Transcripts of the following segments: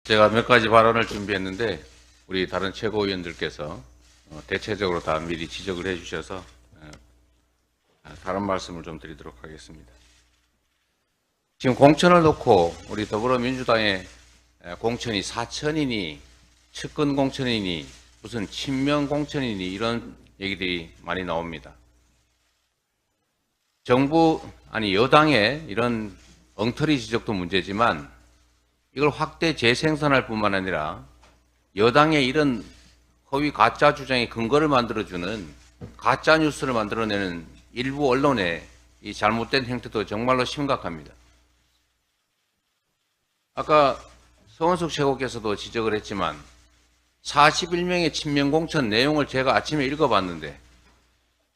제가 몇 가지 발언을 준비했는데 우리 다른 최고위원들께서 대체적으로 다 미리 지적을 해주셔서 다른 말씀을 좀 드리도록 하겠습니다. 지금 공천을 놓고 우리 더불어민주당의 공천이 사천이니 측근 공천이니 무슨 친명 공천이니 이런 얘기들이 많이 나옵니다. 정부 아니 여당의 이런 엉터리 지적도 문제지만 이걸 확대 재생산할 뿐만 아니라 여당의 이런 허위 가짜 주장의 근거를 만들어주는 가짜 뉴스를 만들어내는 일부 언론의 이 잘못된 행태도 정말로 심각합니다. 아까 서원석 최고께서도 지적을 했지만 41명의 친명 공천 내용을 제가 아침에 읽어봤는데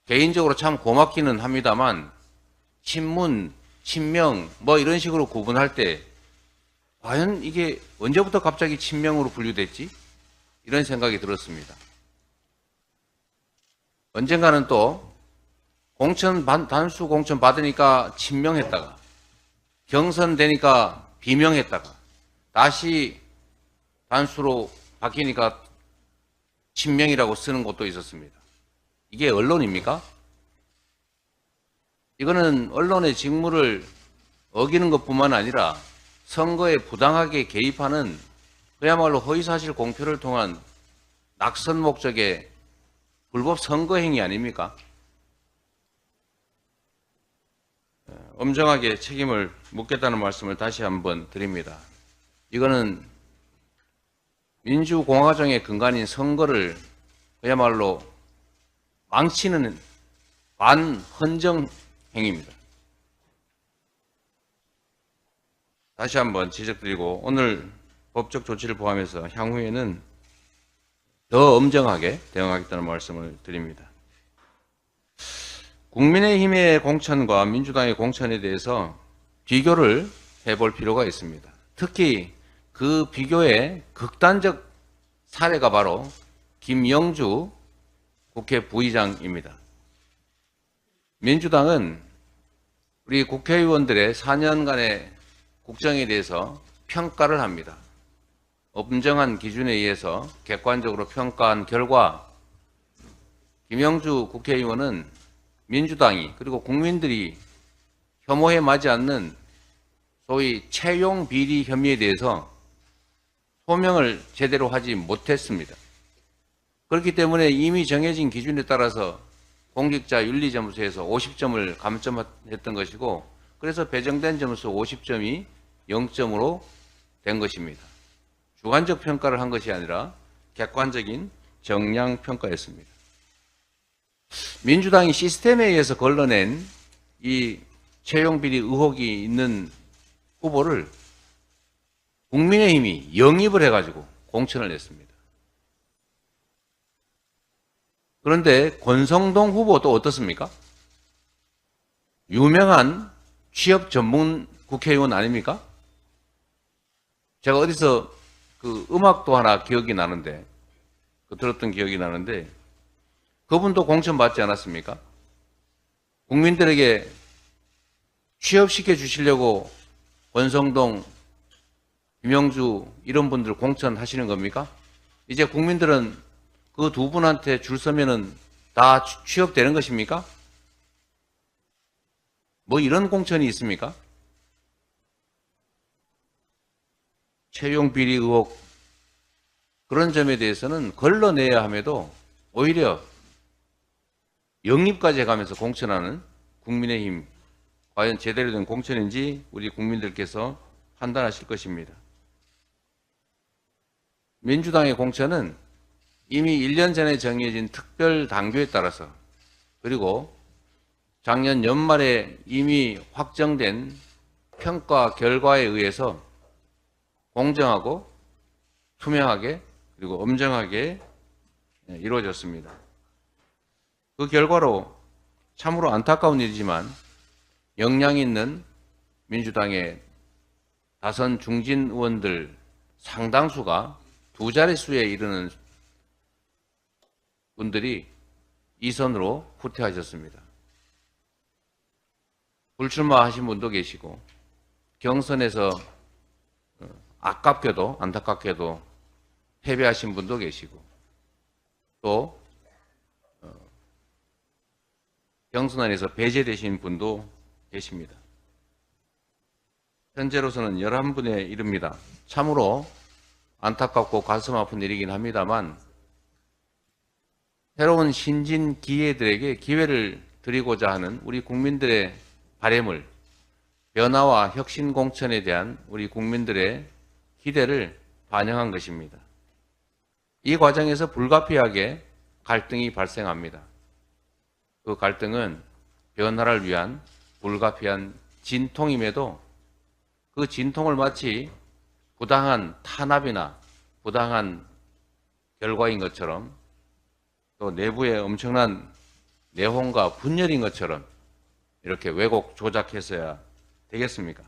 개인적으로 참 고맙기는 합니다만 친문, 친명 뭐 이런 식으로 구분할 때 과연 이게 언제부터 갑자기 친명으로 분류됐지? 이런 생각이 들었습니다. 언젠가는 또 단수 공천 받으니까 친명했다가 경선되니까 비명했다가 다시 단수로 바뀌니까 친명이라고 쓰는 것도 있었습니다. 이게 언론입니까? 이거는 언론의 직무를 어기는 것뿐만 아니라 선거에 부당하게 개입하는 그야말로 허위사실 공표를 통한 낙선 목적의 불법 선거 행위 아닙니까? 엄정하게 책임을 묻겠다는 말씀을 다시 한번 드립니다. 이거는 민주공화정의 근간인 선거를 그야말로 망치는 반헌정 행위입니다. 다시 한번 지적드리고 오늘 법적 조치를 포함해서 향후에는 더 엄정하게 대응하겠다는 말씀을 드립니다. 국민의힘의 공천과 민주당의 공천에 대해서 비교를 해볼 필요가 있습니다. 특히 그 비교의 극단적 사례가 바로 김영주 국회 부의장입니다. 민주당은 우리 국회의원들의 4년간의 국정에 대해서 평가를 합니다. 엄정한 기준에 의해서 객관적으로 평가한 결과 김영주 국회의원은 민주당이 그리고 국민들이 혐오해 마지 않는 소위 채용 비리 혐의에 대해서 소명을 제대로 하지 못했습니다. 그렇기 때문에 이미 정해진 기준에 따라서 공직자 윤리점수에서 50점을 감점했던 것이고 그래서 배정된 점수 50점이 0점으로 된 것입니다. 주관적 평가를 한 것이 아니라 객관적인 정량 평가였습니다. 민주당이 시스템에 의해서 걸러낸 이 채용 비리 의혹이 있는 후보를 국민의힘이 영입을 해가지고 공천을 냈습니다. 그런데 권성동 후보도 어떻습니까? 유명한 취업 전문 국회의원 아닙니까? 제가 어디서 그 음악도 하나 기억이 나는데, 들었던 기억이 나는데, 그분도 공천 받지 않았습니까? 국민들에게 취업시켜 주시려고 권성동, 김영주 이런 분들 공천하시는 겁니까? 이제 국민들은 그 두 분한테 줄 서면은 다 취업되는 것입니까? 뭐 이런 공천이 있습니까? 채용 비리 의혹 그런 점에 대해서는 걸러내야 함에도 오히려 영입까지 해가면서 공천하는 국민의힘 과연 제대로 된 공천인지 우리 국민들께서 판단하실 것입니다. 민주당의 공천은 이미 1년 전에 정해진 특별 당규에 따라서 그리고 작년 연말에 이미 확정된 평가 결과에 의해서 공정하고 투명하게 그리고 엄정하게 이루어졌습니다. 그 결과로 참으로 안타까운 일이지만 역량 있는 민주당의 다선 중진 의원들 상당수가 두 자릿수에 이르는 분들이 2선으로 후퇴하셨습니다. 불출마하신 분도 계시고 경선에서 아깝게도 안타깝게도 패배하신 분도 계시고 또 경선안에서 배제되신 분도 계십니다. 현재로서는 11분에 이릅니다. 참으로 안타깝고 가슴 아픈 일이긴 합니다만 새로운 신진 기회들에게 기회를 드리고자 하는 우리 국민들의 바램을, 변화와 혁신 공천에 대한 우리 국민들의 기대를 반영한 것입니다. 이 과정에서 불가피하게 갈등이 발생합니다. 그 갈등은 변화를 위한 불가피한 진통임에도 그 진통을 마치 부당한 탄압이나 부당한 결과인 것처럼 또 내부에 엄청난 내홍과 분열인 것처럼 이렇게 왜곡 조작해서야 되겠습니까?